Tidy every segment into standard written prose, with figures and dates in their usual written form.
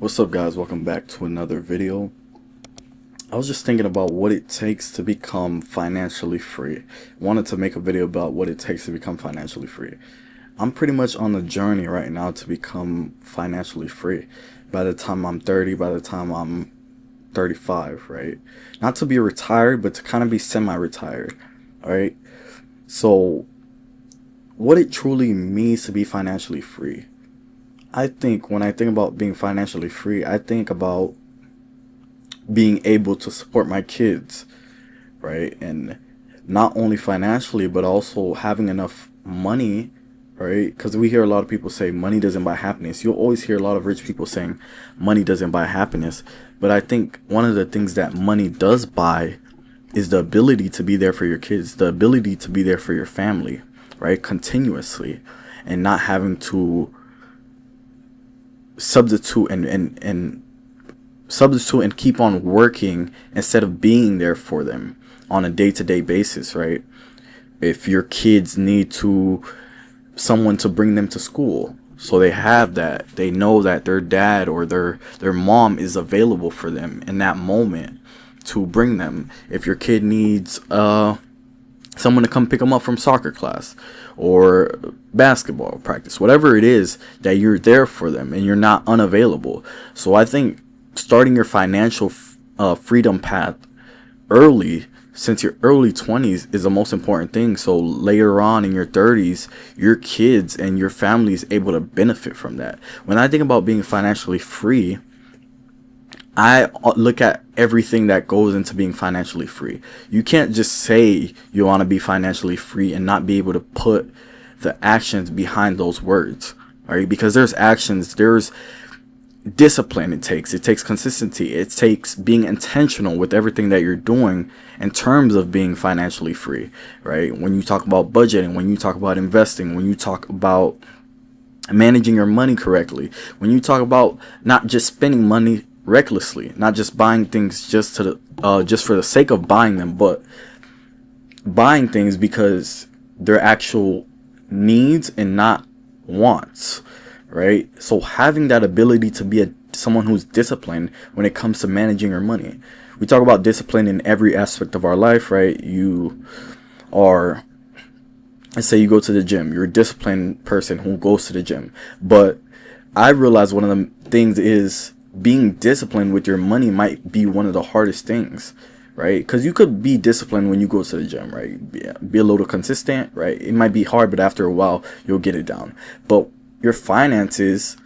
What's up, guys? Welcome back to another video. I was just thinking about what it takes to become financially free. Wanted to make a video about what it takes to become financially free. I'm pretty much on the journey right now to become financially free. By the time I'm 30, by the time I'm 35, right? Not to be retired, but to kind of be semi-retired, right? So, what it truly means to be financially free. I think when I think about being financially free, I think about being able to support my kids, right? And not only financially, but also having enough money, right? Because we hear a lot of people say money doesn't buy happiness. You'll always hear a lot of rich people saying money doesn't buy happiness. But I think one of the things that money does buy is the ability to be there for your kids, the ability to be there for your family, right? Continuously, and not having to substitute and keep on working instead of being there for them on a day-to-day basis, right? If your kids need someone to bring them to school, so they have that, they know that their dad or their mom is available for them in that moment to bring them. If your kid needs someone to come pick them up from soccer class or basketball practice, whatever it is, that you're there for them and you're not unavailable. So I think starting your financial freedom path early, since your early 20s, is the most important thing. So later on in your 30s, your kids and your family is able to benefit from that. When I think about being financially free, I look at everything that goes into being financially free. You can't just say you want to be financially free and not be able to put the actions behind those words, right? Because there's actions, there's discipline it takes consistency, it takes being intentional with everything that you're doing in terms of being financially free, right? When you talk about budgeting, when you talk about investing, when you talk about managing your money correctly, when you talk about not just spending money recklessly, not just buying things just for the sake of buying them, but buying things because they're actual needs and not wants, right? So having that ability to be someone who's disciplined when it comes to managing your money. We talk about discipline in every aspect of our life, right? You are, let's say you go to the gym, you're a disciplined person who goes to the gym, but I realize one of the things is being disciplined with your money might be one of the hardest things, right? Because you could be disciplined when you go to the gym, right? Be a little consistent, right? It might be hard, but after a while, you'll get it down. But your finances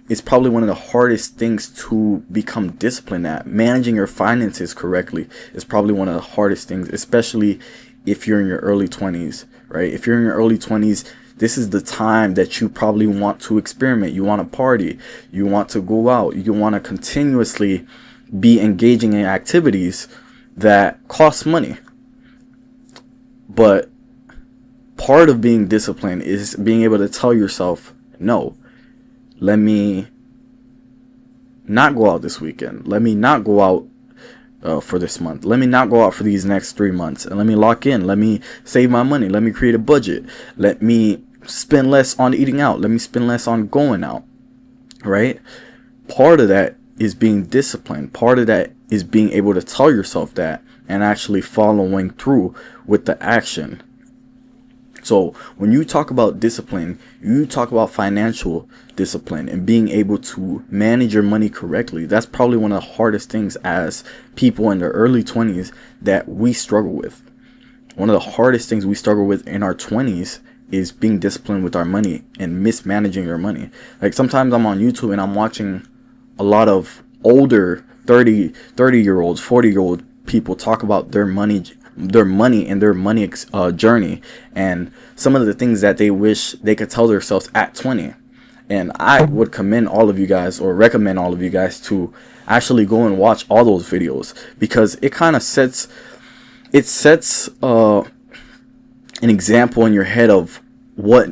is probably one of the hardest things to become disciplined at. Managing your finances correctly is probably one of the hardest things, especially if you're in your early 20s, right? If you're in your early 20s, this is the time that you probably want to experiment. You want to party. You want to go out. You want to continuously be engaging in activities that cost money. But part of being disciplined is being able to tell yourself, no, let me not go out this weekend. Let me not go out for this month. Let me not go out for these next 3 months. And let me lock in. Let me save my money. Let me create a budget. Let me spend less on eating out. Let me spend less on going out, right? Part of that is being disciplined. Part of that is being able to tell yourself that and actually following through with the action. So when you talk about discipline, you talk about financial discipline and being able to manage your money correctly. That's probably one of the hardest things as people in their early 20s that we struggle with. One of the hardest things we struggle with in our 20s is being disciplined with our money and mismanaging our money. Like sometimes I'm on YouTube and I'm watching a lot of older 30-year-olds, 40-year-old people talk about their money and their money journey and some of the things that they wish they could tell themselves at 20. And I would commend all of you guys, or recommend all of you guys, to actually go and watch all those videos, because it kind of sets an example in your head of what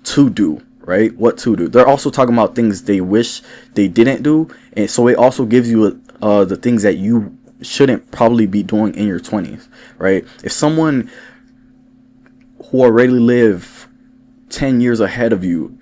to do, right? What to do. They're also talking about things they wish they didn't do, and so it also gives you the things that you shouldn't probably be doing in your 20s, right? If someone who already live 10 years ahead of you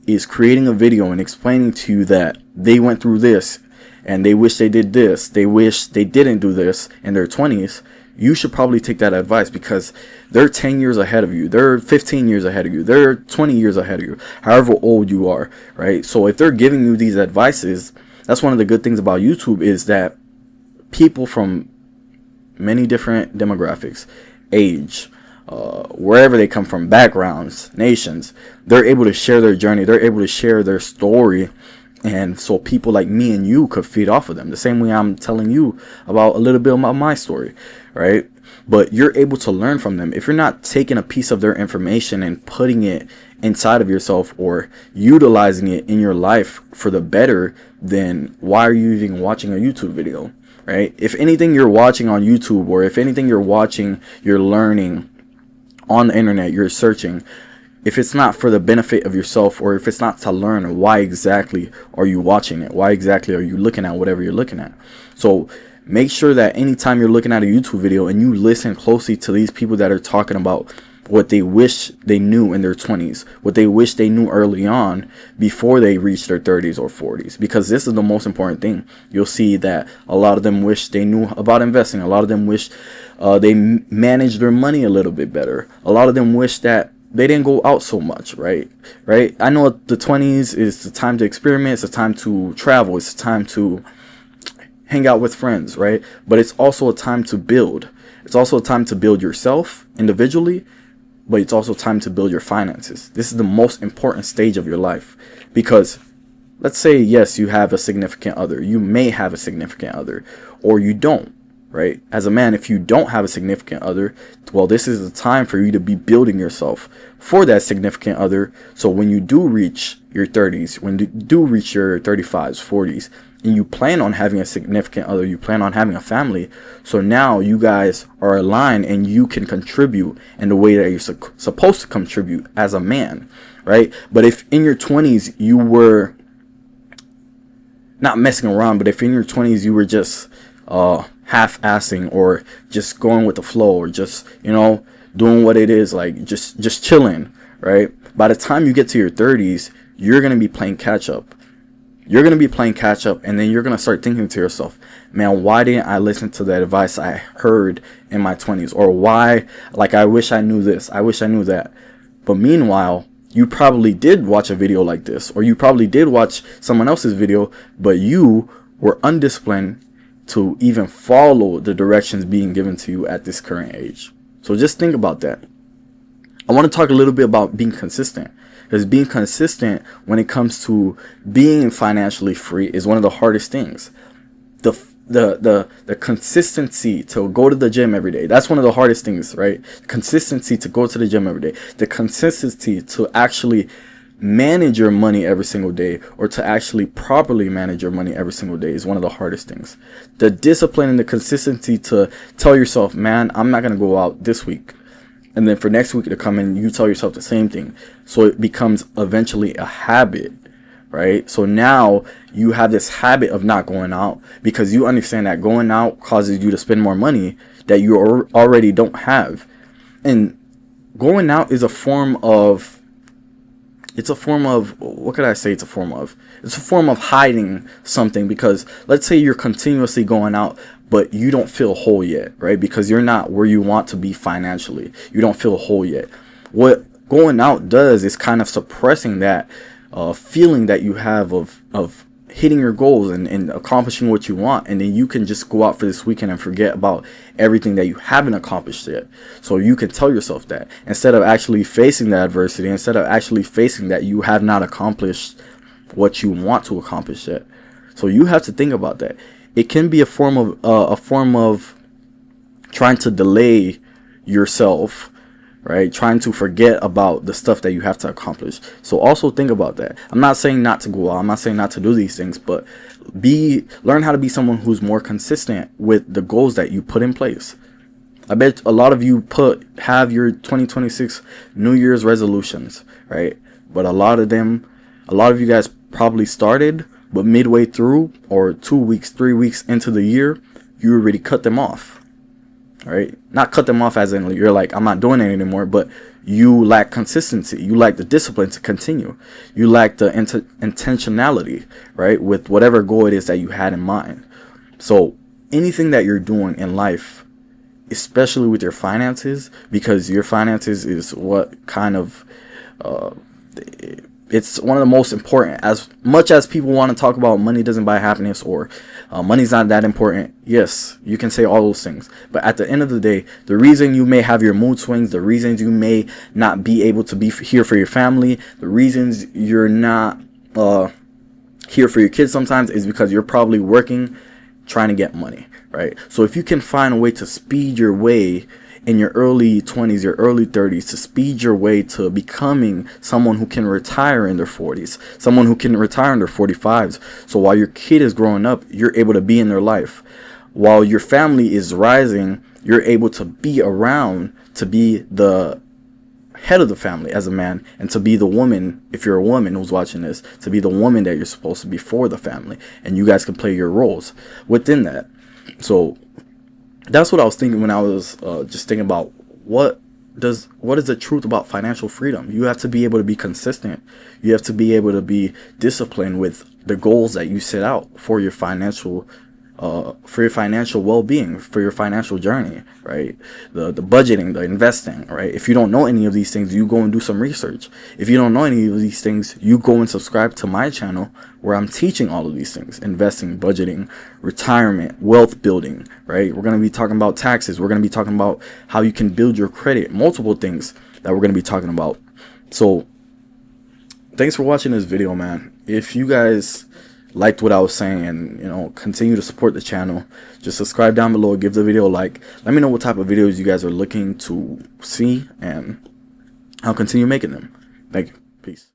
is creating a video and explaining to you that they went through this and they wish they did this, they wish they didn't do this in their 20s, you should probably take that advice, because they're 10 years ahead of you, they're 15 years ahead of you, they're 20 years ahead of you, however old you are, right? So if they're giving you these advices, that's one of the good things about YouTube, is that people from many different demographics, age, wherever they come from, backgrounds, nations, they're able to share their journey, they're able to share their story, and so people like me and you could feed off of them, the same way I'm telling you about a little bit about my story, right? But you're able to learn from them. If you're not taking a piece of their information and putting it inside of yourself, or utilizing it in your life for the better, then why are you even watching a YouTube video, right? If anything you're watching on YouTube, or if anything you're watching, you're learning on the internet, you're searching, if it's not for the benefit of yourself, or if it's not to learn, why exactly are you watching it? Why exactly are you looking at whatever you're looking at? So make sure that anytime you're looking at a YouTube video, and you listen closely to these people that are talking about what they wish they knew in their 20s, what they wish they knew early on before they reached their 30s or 40s, because this is the most important thing. You'll see that a lot of them wish they knew about investing. A lot of them wish they managed their money a little bit better. A lot of them wish that they didn't go out so much, right? I know the 20s is the time to experiment, it's the time to travel, it's the time to hang out with friends, right? But it's also a time to build. It's also a time to build yourself individually, but it's also time to build your finances. This is the most important stage of your life, because let's say, yes, you have a significant other. You may have a significant other, or you don't, right? As a man, if you don't have a significant other, well, this is the time for you to be building yourself for that significant other. So when you do reach your 30s, when you do reach your 35s, 40s, and you plan on having a significant other, you plan on having a family, so now you guys are aligned and you can contribute in the way that you're supposed to contribute as a man, right? But if in your 20s you were not messing around, but if in your 20s you were just half-assing, or just going with the flow, or just, you know, doing what it is, like just chilling, right? By the time you get to your 30s, you're going to be playing catch up. You're going to be playing catch up, and then you're going to start thinking to yourself, man, why didn't I listen to the advice I heard in my 20s? Or why, like, I wish I knew this, I wish I knew that. But meanwhile, you probably did watch a video like this, or you probably did watch someone else's video, but you were undisciplined to even follow the directions being given to you at this current age. So just think about that. I want to talk a little bit about being consistent, because being consistent when it comes to being financially free is one of the hardest things. The consistency to go to the gym every day, that's one of the hardest things, right? Consistency to go to the gym every day, the consistency to actually manage your money every single day, or to actually properly manage your money every single day, is one of the hardest things. The discipline and the consistency to tell yourself, man, I'm not going to go out this week, and then for next week to come in, you tell yourself the same thing. So it becomes eventually a habit, right? So now you have this habit of not going out, because you understand that going out causes you to spend more money that you already don't have. And going out is a form of, what could I say it's a form of? It's a form of hiding something, because let's say you're continuously going out, but you don't feel whole yet, right? Because you're not where you want to be financially. You don't feel whole yet. What going out does is kind of suppressing that feeling that you have of hitting your goals and accomplishing what you want, and then you can just go out for this weekend and forget about everything that you haven't accomplished yet. So you can tell yourself that, instead of actually facing the adversity, instead of actually facing that you have not accomplished what you want to accomplish yet. So you have to think about that. It can be a form of trying to delay yourself, right? Trying to forget about the stuff that you have to accomplish. So also think about that. I'm not saying not to go out. I'm not saying not to do these things, but learn how to be someone who's more consistent with the goals that you put in place. I bet a lot of you have your 2026 New Year's resolutions, right? But a lot of you guys probably started, but midway through, or 2 weeks, 3 weeks into the year, you already cut them off. All right, not cut them off as in you're like, I'm not doing it anymore, but you lack consistency, you lack the discipline to continue, you lack the intentionality, right, with whatever goal it is that you had in mind. So anything that you're doing in life, especially with your finances, because your finances is what kind of it's one of the most important. As much as people want to talk about money doesn't buy happiness, or money's not that important, yes, you can say all those things, but at the end of the day, the reason you may have your mood swings, the reasons you may not be able to be here for your family, the reasons you're not here for your kids sometimes, is because you're probably working, trying to get money, right? So if you can find a way to speed your way in your early 20s, your early 30s, to speed your way to becoming someone who can retire in their 40s, someone who can retire in their 45s. So while your kid is growing up, you're able to be in their life. While your family is rising, you're able to be around, to be the head of the family as a man, and to be the woman, if you're a woman who's watching this, to be the woman that you're supposed to be for the family, and you guys can play your roles within that. So that's what I was thinking when I was just thinking about what is the truth about financial freedom. You have to be able to be consistent. You have to be able to be disciplined with the goals that you set out for your financial well-being, for your financial journey, right? The budgeting, the investing, right? If you don't know any of these things, you go and do some research. If you don't know any of these things, you go and subscribe to my channel where I'm teaching all of these things: investing, budgeting, retirement, wealth building, right? We're going to be talking about taxes. We're going to be talking about how you can build your credit, multiple things that we're going to be talking about. So thanks for watching this video, man. If you guys liked what I was saying, and continue to support the channel, just subscribe down below, give the video a like, let me know what type of videos you guys are looking to see, and I'll continue making them. Thank you. Peace.